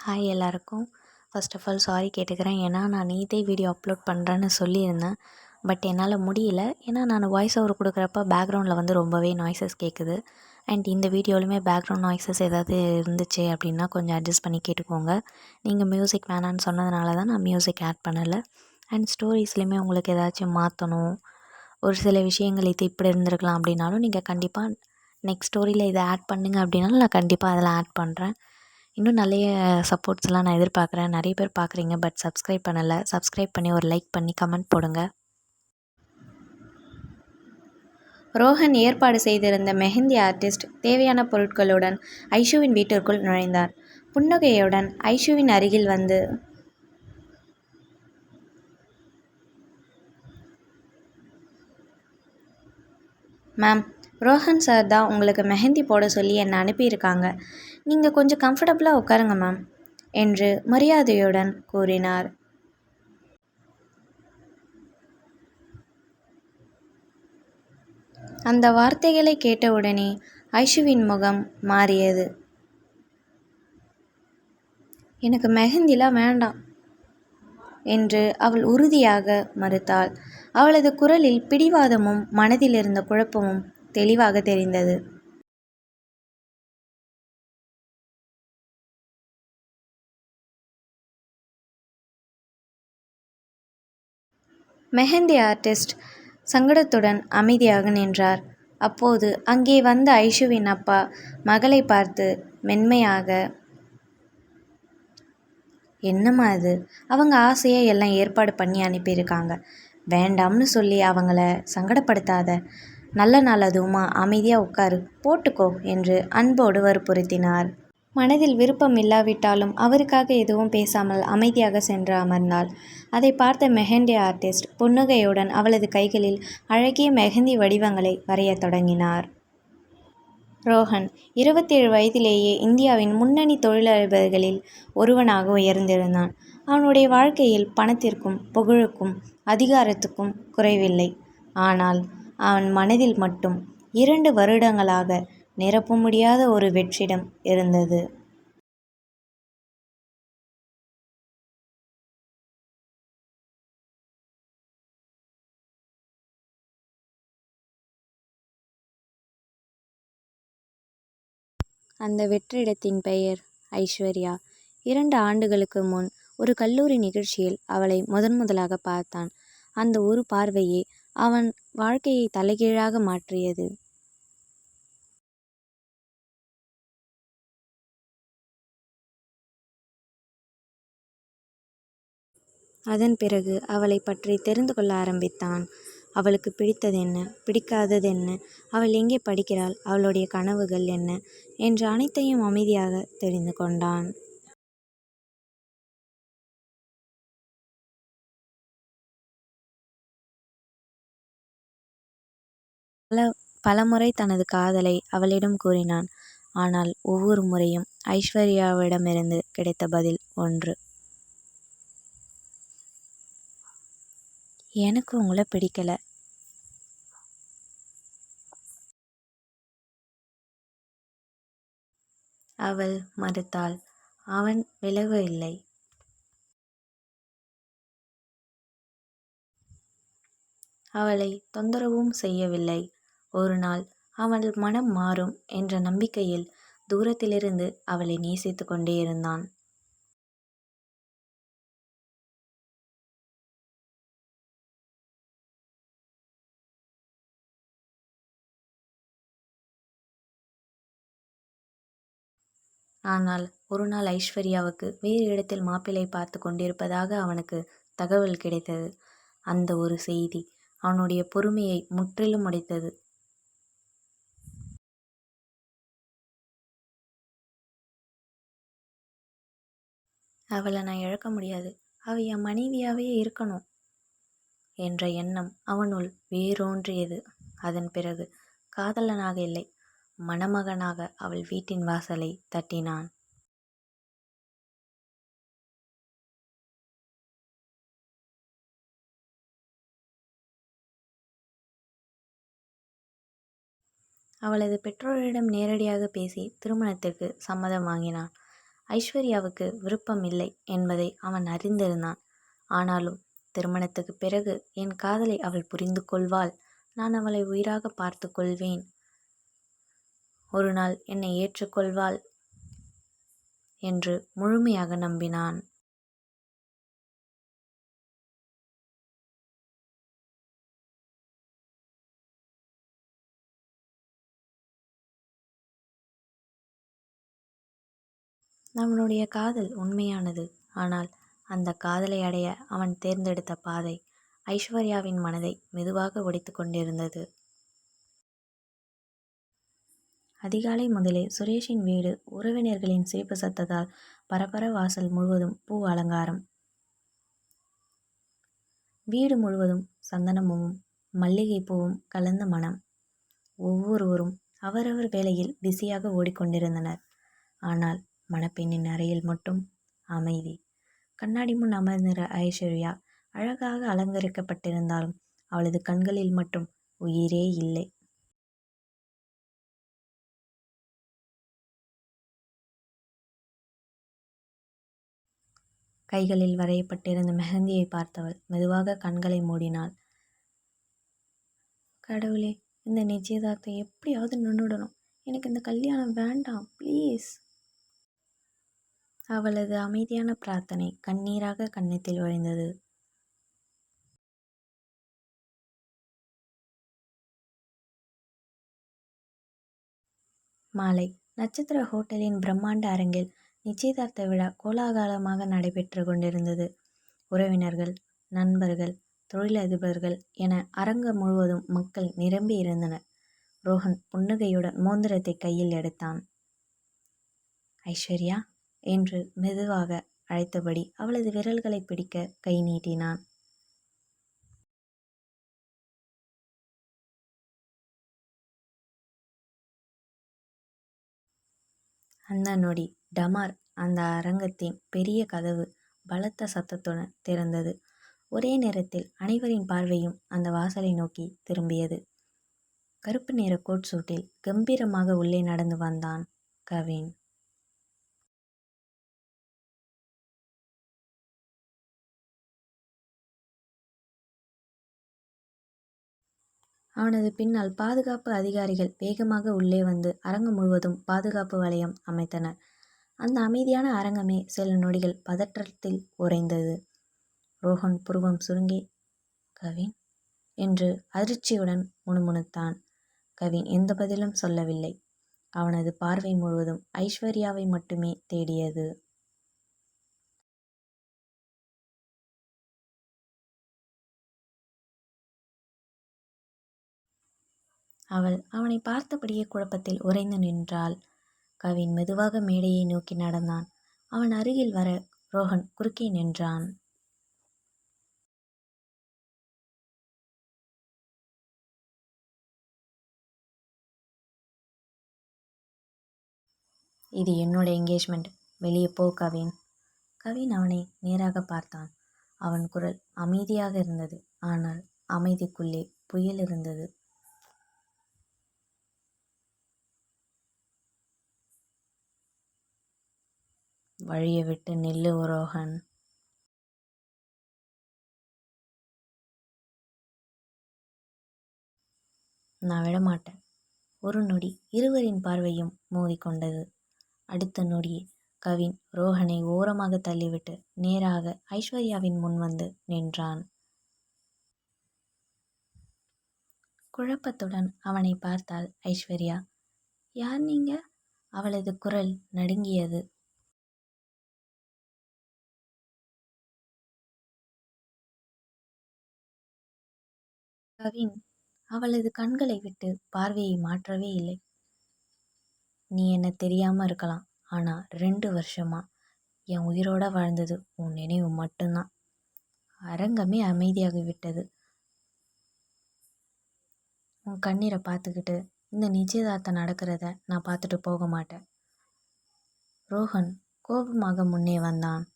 Hi எல்லாருக்கும். First of all sorry கேட்டுக்கிறேன். ஏன்னா நான் நேத்தே வீடியோ அப்லோட் பண்ணுறேன்னு சொல்லியிருந்தேன். பட் என்னால் முடியல. ஏன்னா நான் வாய்ஸ் ஓவர் கொடுக்குறப்ப பேக்ரவுண்டில் ரொம்பவே நாய்ஸஸ் கேட்குது. அண்ட் இந்த வீடியோலையுமே பேக்ரவுண்ட் நாய்ஸஸ் ஏதாவது இருந்துச்சு அப்படின்னா கொஞ்சம் அட்ஜஸ்ட் பண்ணி கேட்டுக்கோங்க. நீங்கள் மியூசிக் வேணான்னு சொன்னதுனால தான் நான் மியூசிக் ஆட் பண்ணலை. அண்ட் ஸ்டோரிஸ்லையுமே உங்களுக்கு ஏதாச்சும் மாற்றணும், ஒரு சில விஷயங்கள் இது இப்படி இருந்திருக்கலாம் அப்படின்னாலும் நீங்கள் கண்டிப்பாக நெக்ஸ்ட் ஸ்டோரியில் இதை ஆட் பண்ணுங்க அப்படின்னாலும் நான் கண்டிப்பாக அதில் ஆட் பண்ணுறேன். இன்னும் நிறைய சப்போர்ட்ஸ்லாம் நான் எதிர்பார்க்குறேன். நிறைய பேர் பார்க்குறீங்க பட் சப்ஸ்கிரைப் பண்ணலை. சப்ஸ்கிரைப் பண்ணி ஒரு லைக் பண்ணி கமெண்ட் போடுங்க. ரோஹன் ஏற்பாடு செய்திருந்த மெஹந்தி ஆர்டிஸ்ட் தேவையான பொருட்களுடன் ஐஷுவின் வீட்டிற்குள் நுழைந்தார். புன்னகையுடன் ஐஷுவின் அருகில் வந்து, மேம், ரோஹன் சார் தான் உங்களுக்கு மெஹந்தி போட சொல்லி என்னை அனுப்பியிருக்காங்க. நீங்கள் கொஞ்சம் கம்ஃபர்டபுளாக உட்காருங்க மேம் என்று மரியாதையுடன் கூறினார். அந்த வார்த்தைகளை கேட்டவுடனே ஐஷுவின் முகம் மாறியது. எனக்கு மெஹந்திலாம் வேண்டாம் என்று அவள் உறுதியாக மறுத்தாள். அவளது குரலில் பிடிவாதமும் மனதில் இருந்த குழப்பமும் தெளிவாக தெரிந்தது. மெஹந்தி ஆர்டிஸ்ட் சங்கடத்துடன் அமைதியாக நின்றார். அப்போது அங்கே வந்த ஐஷுவின் அப்பா மகளை பார்த்து மென்மையாக, என்னம்மா அது, அவங்க ஆசையை எல்லாம் ஏற்பாடு பண்ணி அனுப்பியிருக்காங்க, வேண்டாம்னு சொல்லி அவங்கள சங்கடப்படுத்தாத, நல்ல நாள் அதுவுமா, அமைதியாக உட்காரு, போட்டுக்கோ என்று அன்போடு வற்புறுத்தினார். மனதில் விருப்பம் இல்லாவிட்டாலும் அவருக்காக எதுவும் பேசாமல் அமைதியாக சென்று அமர்ந்தாள். அதை பார்த்த மெஹந்தி ஆர்டிஸ்ட் புன்னகையுடன் அவளது கைகளில் அழகிய மெஹந்தி வடிவங்களை வரையத் தொடங்கினார். ரோஹன் 27 வயதிலேயே இந்தியாவின் முன்னணி தொழிலதிபர்களில் ஒருவனாக உயர்ந்திருந்தான். அவனுடைய வாழ்க்கையில் பணத்திற்கும் புகழுக்கும் அதிகாரத்துக்கும் குறைவில்லை. ஆனால் அவன் மனதில் மட்டும் 2 வருடங்களாக நிரப்ப முடியாத ஒரு வெற்றிடம் இருந்தது. அந்த வெற்றிடத்தின் பெயர் ஐஸ்வர்யா. 2 ஆண்டுகளுக்கு முன் ஒரு கல்லூரி நிகழ்ச்சியில் அவளை முதலாக பார்த்தான். அந்த ஒரு பார்வையே அவன் வாழ்க்கையை தலைகீழாக மாற்றியது. அதன் பிறகு அவளை பற்றி தெரிந்து கொள்ள ஆரம்பித்தான். அவளுக்கு பிடித்தது என்ன, பிடிக்காதது என்ன, அவள் எங்கே படிக்கிறாள், அவளுடைய கனவுகள் என்ன என்று அனைத்தையும் அமைதியாக தெரிந்து கொண்டான். பலமுறை தனது காதலை அவளிடம் கூறினான். ஆனால் ஒவ்வொரு முறையும் ஐஸ்வர்யாவிடமிருந்து கிடைத்த பதில் ஒன்று, எனக்கு உங்களை பிடிக்கல. அவள் மறுத்தாள். அவன் விலகவில்லை. அவளை தொந்தரவும் செய்யவில்லை. ஒரு நாள் அவள் மனம் மாறும் என்ற நம்பிக்கையில் தூரத்திலிருந்து அவளை நேசித்து கொண்டே இருந்தான். ஆனால் ஒரு நாள் ஐஸ்வர்யாவுக்கு வேறு இடத்தில் மாப்பிள்ளை பார்த்து கொண்டிருப்பதாக அவனுக்கு தகவல் கிடைத்தது. அந்த ஒரு செய்தி அவனுடைய பொறுமையை முற்றிலும் உடைத்தது. அவளை நான் இழக்க முடியாது, அவள் என் மனைவியாவே இருக்கணும் என்ற எண்ணம் அவனுள் வேரூன்றியது. அதன் பிறகு காதலனாக இல்லை, மணமகனாக அவள் வீட்டின் வாசலை தட்டினான். அவளது பெற்றோரிடம் நேரடியாக பேசி திருமணத்திற்கு சம்மதம் வாங்கினான். ஐஸ்வர்யாவுக்கு விருப்பம் இல்லை என்பதை அவன் அறிந்திருந்தான். ஆனாலும் திருமணத்துக்கு பிறகு என் காதலை அவள் புரிந்து கொள்வாள், நான் அவளை உயிராக பார்த்து கொள்வேன், ஒரு நாள் என்னை ஏற்றுக்கொள்வாள் என்று முழுமையாக நம்பினான். அவனுடைய காதல் உண்மையானது. ஆனால் அந்த காதலை அடைய அவன் தேர்ந்தெடுத்த பாதை ஐஸ்வர்யாவின் மனதை மெதுவாக உடைத்து கொண்டிருந்தது. அதிகாலை முதலே சுரேஷின் வீடு உறவினர்களின் சிரிப்பு சத்தத்தால் பரபர. வாசல் முழுவதும் பூ அலங்காரம். வீடு முழுவதும் சந்தனமும் மல்லிகை பூவும் கலந்த மனம். ஒவ்வொருவரும் அவரவர் வேலையில் பிஸியாக ஓடிக்கொண்டிருந்தனர். ஆனால் மணப்பெண்ணின் அறையில் மட்டும் அமைதி. கண்ணாடி முன் அமர்ந்திருந்த ஐஸ்வர்யா அழகாக அலங்கரிக்கப்பட்டிருந்தாலும் அவளது கண்களில் மட்டும் உயிரே இல்லை. கைகளில் வரையப்பட்டிருந்த மெஹந்தியை பார்த்தவள் மெதுவாக கண்களை மூடினாள். கடவுளே, இந்த நிச்சயதார்த்தம் எப்படியாவது நின்றுடணும். எனக்கு இந்த கல்யாணம் வேண்டாம், ப்ளீஸ். அவளது அமைதியான பிரார்த்தனை கண்ணீராக கன்னத்தில் வழிந்தது. மாலை நட்சத்திர ஹோட்டலின் பிரம்மாண்ட அரங்கில் நிச்சயதார்த்த விழா கோலாகலமாக நடைபெற்று கொண்டிருந்தது. உறவினர்கள், நண்பர்கள், தொழிலதிபர்கள் என அரங்கம் முழுவதும் மக்கள் நிரம்பி இருந்தனர். ரோஹன் புன்னகையுடன் மோதிரத்தை கையில் எடுத்தான். ஐஸ்வர்யா என்று மெதுவாக அழைத்தபடி அவளது விரல்களை பிடிக்க கை நீட்டினான். அந்த நொடி டமார்! அந்த அரங்கத்தின் பெரிய கதவு பலத்த சத்தத்துடன் திறந்தது. ஒரே நேரத்தில் அனைவரின் பார்வையும் அந்த வாசலை நோக்கி திரும்பியது. கருப்பு நிற கோட் சூட்டில் கம்பீரமாக உள்ளே நடந்து வந்தான் கவின். அவனது பின்னால் பாதுகாப்பு அதிகாரிகள் வேகமாக உள்ளே வந்து அரங்கம் முழுவதும் பாதுகாப்பு வளையம் அமைத்தனர். அந்த அமைதியான அரங்கமே சில நொடிகள் பதற்றத்தில் உறைந்தது. ரோஹன் புருவம் சுருங்கி, கவின் என்று அதிர்ச்சியுடன் முணுமுணுத்தான். கவின் எந்த பதிலும் சொல்லவில்லை. அவனது பார்வை முழுவதும் ஐஸ்வர்யாவை மட்டுமே தேடியது. அவள் அவனை பார்த்தபடியே குழப்பத்தில் உறைந்து நின்றாள். கவின் மெதுவாக மேடையை நோக்கி நடந்தான். அவன் அருகில் வர ரோஹன் குறுக்கே நின்றான். இது என்னோட என்கேஜ்மெண்ட், வெளியே போ கவின். கவின் அவனை நேராக பார்த்தான். அவன் குரல் அமைதியாக இருந்தது. ஆனால் அமைதிக்குள்ளே புயல் இருந்தது. வழியை விட்டு நில்லு ரோஹன். நான் விடமாட்டேன். ஒரு நொடி இருவரின் பார்வையும் மோதிக்கொண்டது. அடுத்த நொடியே கவின் ரோஹனை ஓரமாக தள்ளிவிட்டு நேராக ஐஸ்வர்யாவின் முன் வந்து நின்றான். குழப்பத்துடன் அவனை பார்த்தாள் ஐஸ்வர்யா. யார் நீங்க? அவளது குரல் நடுங்கியது. கவின் அவளது கண்களை விட்டு பார்வையை மாற்றவே இல்லை. நீ என்ன தெரியாம இருக்கலாம், ஆனா 2 வருஷமா என் உயிரோட வாழ்ந்தது உன் நினைவு மட்டும்தான். அரங்கமே அமைதியாகி விட்டது. உன் கண்ணீரை பார்த்துக்கிட்டு இந்த நிச்சயதார்த்தம் நடக்கிறத நான் பார்த்துட்டு போக மாட்டேன். ரோஹன் கோபமாக முன்னே வந்தான்.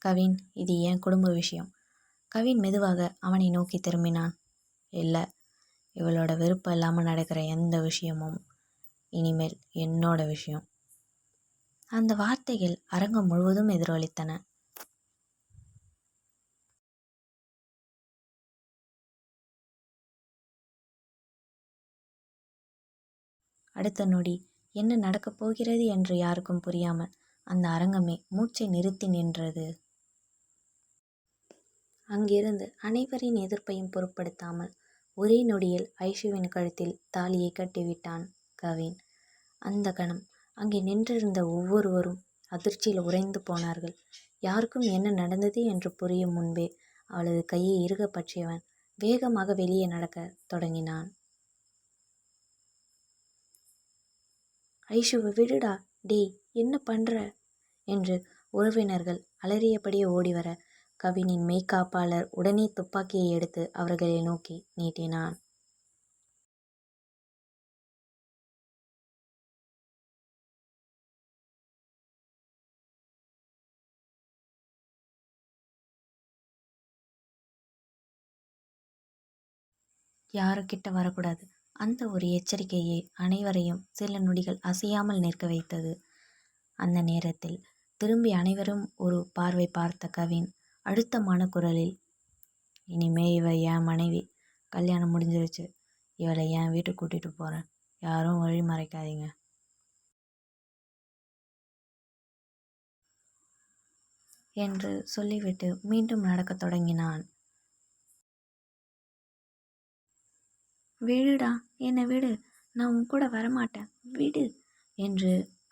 கவின், இது என் குடும்ப விஷயம். கவின் மெதுவாக அவனை நோக்கி திரும்பினான். இல்லை, இவளோட விருப்பம் இல்லாமல் நடக்கிற எந்த விஷயமும் இனிமேல் என்னோட விஷயம். அந்த வார்த்தைகள் அரங்கம் முழுவதும் எதிரொலித்தன. அடுத்த நொடி என்ன நடக்கப் போகிறது என்று யாருக்கும் புரியாமல் அந்த அரங்கமே மூச்சை நிறுத்தி நின்றது. அங்கிருந்து அனைவரின் எதிர்ப்பையும் பொருட்படுத்தாமல் ஒரே நொடியில் ஐஷுவின் கழுத்தில் தாலியை கட்டிவிட்டான் கவின். அந்த கணம் அங்கே நின்றிருந்த ஒவ்வொருவரும் அதிர்ச்சியில் உறைந்து போனார்கள். யாருக்கும் என்ன நடந்தது என்று புரியும் முன்பே அவளது கையை இறுக பற்றியவன் வேகமாக வெளியே நடக்க தொடங்கினான். ஐஷுவை விடுடா, டேய், என்ன பண்ற என்று உறவினர்கள் அலறியபடியே ஓடிவர கவினின் மெய்காப்பாளர் உடனே துப்பாக்கியை எடுத்து அவர்களை நோக்கி நீட்டினான். யாரும் கிட்ட வரக்கூடாது. அந்த ஒரு எச்சரிக்கையே அனைவரையும் சில நொடிகள் அசையாமல் நிற்க வைத்தது. அந்த நேரத்தில் திரும்பி அனைவரும் ஒரு பார்வை பார்த்த கவின் அழுத்தமான குரலில், இனிமே இவ என் மனைவி, கல்யாணம் முடிஞ்சிருச்சு, இவளை என் வீட்டுக்கு கூட்டிட்டு போறேன், யாரும் வழி மறைக்காதீங்க என்று சொல்லிவிட்டு மீண்டும் நடக்கத் தொடங்கினான். விடுடா, என்னை விடு, நான் உன் கூட வரமாட்டேன், விடு என்று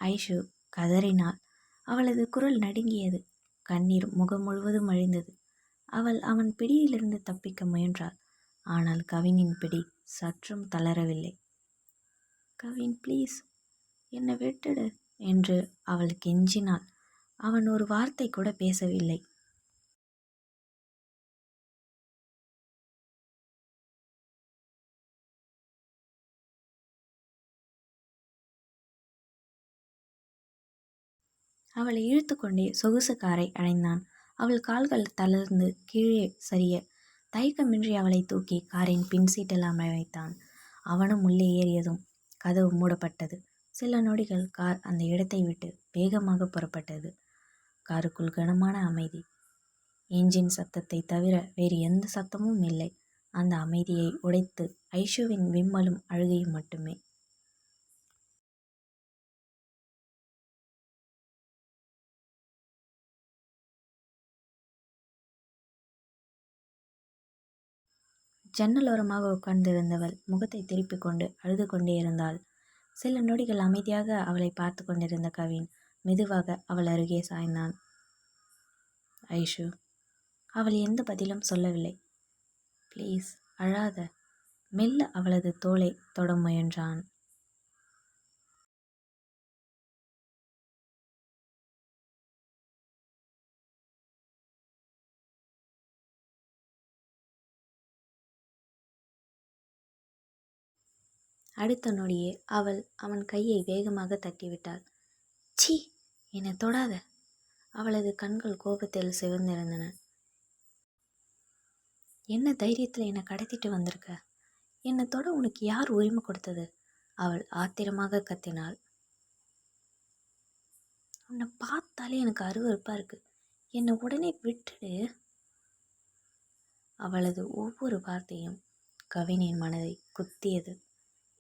ஐஷு கதறினாள். அவளது குரல் நடுங்கியது. கண்ணீர் முகம் முழுவதும் அழிந்தது. அவள் அவன் பிடியிலிருந்து தப்பிக்க முயன்றாள். ஆனால் கவினின் பிடி சற்றும் தளரவில்லை. கவின், ப்ளீஸ் என்னை விட்டுடு என்று அவள் கெஞ்சினாள். அவன் ஒரு வார்த்தை கூட பேசவில்லை. அவளை இழுத்து கொண்டே சொகுசு காரை அடைந்தான். அவள் கால்கள் தளர்ந்து கீழே சரிய தயக்கமின்றி அவளை தூக்கி காரின் பின் சீட்டில் அமர வைத்தான். அவனும் உள்ளே ஏறியதும் கதவு மூடப்பட்டது. சில நொடிகள் கார் அந்த இடத்தை விட்டு வேகமாக புறப்பட்டது. காருக்குள் கனமான அமைதி. என்ஜின் சத்தத்தை தவிர வேறு எந்த சத்தமும் இல்லை. அந்த அமைதியை உடைத்து ஐஷுவின் விம்மலும் அழுகையும் மட்டுமே. ஜன்னலோரமாக உட்கார்ந்திருந்தவள் முகத்தை திருப்பிக் கொண்டு அழுது கொண்டே இருந்தாள். சில நொடிகள் அமைதியாக அவளை பார்த்து கொண்டிருந்த கவின் மெதுவாக அவள் அருகே சாய்ந்தான். ஐஷு. அவள் எந்த பதிலும் சொல்லவில்லை. ப்ளீஸ் அழாத. மெல்ல அவளது தோளை தொட முயன்றான். அடுத்த நொடியே அவள் அவன் கையை வேகமாக தட்டிவிட்டாள். சீ, என்னை தொடாத. அவளது கண்கள் கோபத்தில் சிவந்திருந்தன. என்ன தைரியத்தில் என்னை கடத்திட்டு வந்திருக்க? என்னை தொட உனக்கு யார் உரிமை கொடுத்தது? அவள் ஆத்திரமாக கத்தினாள். உன்னை பார்த்தாலே எனக்கு அருவருப்பா இருக்கு. என்னை உடனே விட்டுடு. அவளது ஒவ்வொரு வார்த்தையும் கவினின் மனதை குத்தியது.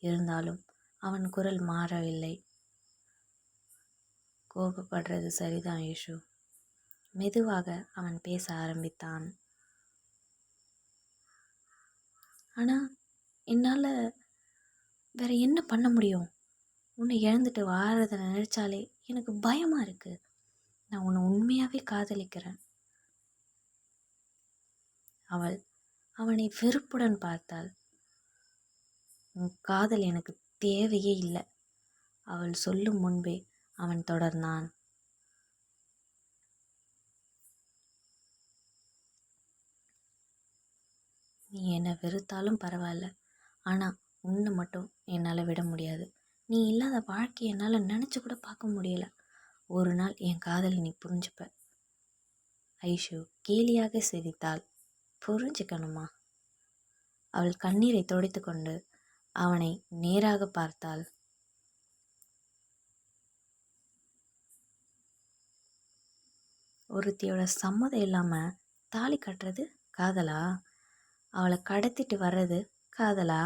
இருந்தாலும் அவன் குரல் மாறவில்லை. கோபப்படுறது சரிதான் ஐஷு. மெதுவாக அவன் பேச ஆரம்பித்தான். ஆனால் என்னால் வேற என்ன பண்ண முடியும்? உன்னை இழந்துட்டு வாழறதை நினைச்சாலே எனக்கு பயமாக இருக்கு. நான் உன்னை உண்மையாகவே காதலிக்கிறேன். அவள் அவனை வெறுப்புடன் பார்த்தாள். உன் காதல் எனக்கு தேவையே இல்லை. அவள் சொல்லும் முன்பே அவன் தொடர்ந்தான். நீ என்னை வெறுத்தாலும் பரவாயில்ல, ஆனால் உன்னை மட்டும் என்னால் விட முடியாது. நீ இல்லாத வாழ்க்கையை என்னால் நினச்சி கூட பார்க்க முடியல. ஒரு நாள் என் காதலை நீ புரிஞ்சுப்ப. ஐஷு கேலியாக சிரித்தாள். புரிஞ்சுக்கணுமா? அவள் கண்ணீரை துடைத்து கொண்டு அவனை நேராக பார்த்தாள். ஒருத்தியோட சம்மதம் இல்லாமல் தாலி கட்டுறது காதலா? அவளை கடத்திட்டு வர்றது காதலா?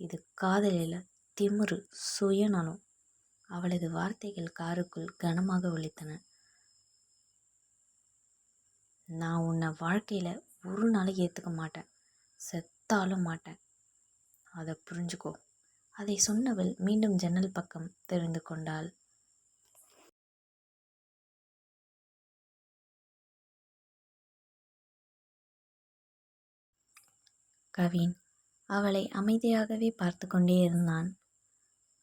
இது காதல் இல்லை, திமிரு, சுயநலம். அவளது வார்த்தைகள் காருக்குள் கனமாக ஒலித்தன. நான் உன்னை வாழ்க்கையில் ஒரு நாளைக்கு ஏற்றுக்க மாட்டேன், செத்தாலும் மாட்டேன், அதை புரிஞ்சுக்கோ. அதை சொன்னவள் மீண்டும் ஜன்னல் பக்கம் தெரிந்து கொண்டாள். கவின் அவளை அமைதியாகவே பார்த்து கொண்டே இருந்தான்.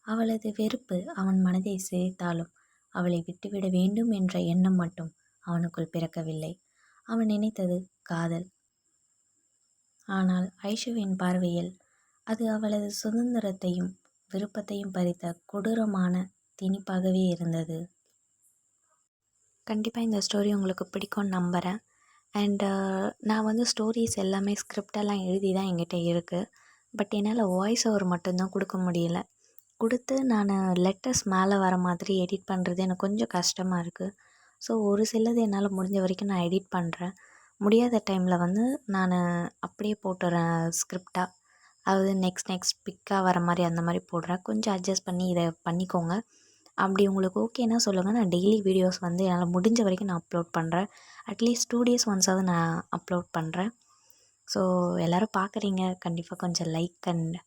அவளது வெறுப்பு அவன் மனதை சிதைத்தாலும் அவளை விட்டுவிட வேண்டும் என்ற எண்ணம் மட்டும் அவனுக்குள் பிறக்கவில்லை. அவன் நினைத்தது காதல். ஆனால் ஐஷுவின் பார்வையில் அது அவளது சுதந்திரத்தையும் விருப்பத்தையும் பறித்த கொடூரமான திணிப்பாகவே இருந்தது. கண்டிப்பாக இந்த ஸ்டோரி உங்களுக்கு பிடிக்கும்னு நம்புகிறேன். அண்டு நான் வந்து ஸ்டோரிஸ் எல்லாமே ஸ்கிரிப்டெல்லாம் எழுதி தான் என்கிட்ட இருக்குது. பட் என்னால் வாய்ஸ் ஓவர் மட்டும்தான் கொடுக்க முடியல. கொடுத்து நான் லெட்டர்ஸ் மேலே வர மாதிரி எடிட் பண்ணுறது எனக்கு கொஞ்சம் கஷ்டமாக இருக்குது. ஸோ ஒரு சிலது என்னால் முடிஞ்ச வரைக்கும் நான் எடிட் பண்ணுறேன். முடியாத டைமில் வந்து நான் அப்படியே போட்டுறேன் ஸ்கிரிப்டாக. அதாவது நெக்ஸ்ட் பிக்காக வர மாதிரி அந்த மாதிரி போடுறேன். கொஞ்சம் அட்ஜஸ்ட் பண்ணி இதை பண்ணிக்கோங்க. அப்படி உங்களுக்கு ஓகேன்னா சொல்லுங்கள். நான் டெய்லி வீடியோஸ் வந்து என்னால் முடிஞ்ச வரைக்கும் நான் அப்லோட் பண்ணுறேன். அட்லீஸ்ட் 2 days ஒன்ஸாவது நான் அப்லோட் பண்ணுறேன். ஸோ எல்லோரும் பார்க்குறீங்க, கண்டிப்பாக கொஞ்சம் லைக் அண்ட்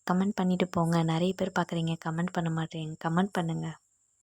கமெண்ட் பண்ணிவிட்டு போங்க. நிறைய பேர் பார்க்குறீங்க, கமெண்ட் பண்ண மாட்டேங்க. கமெண்ட் பண்ணுங்கள்.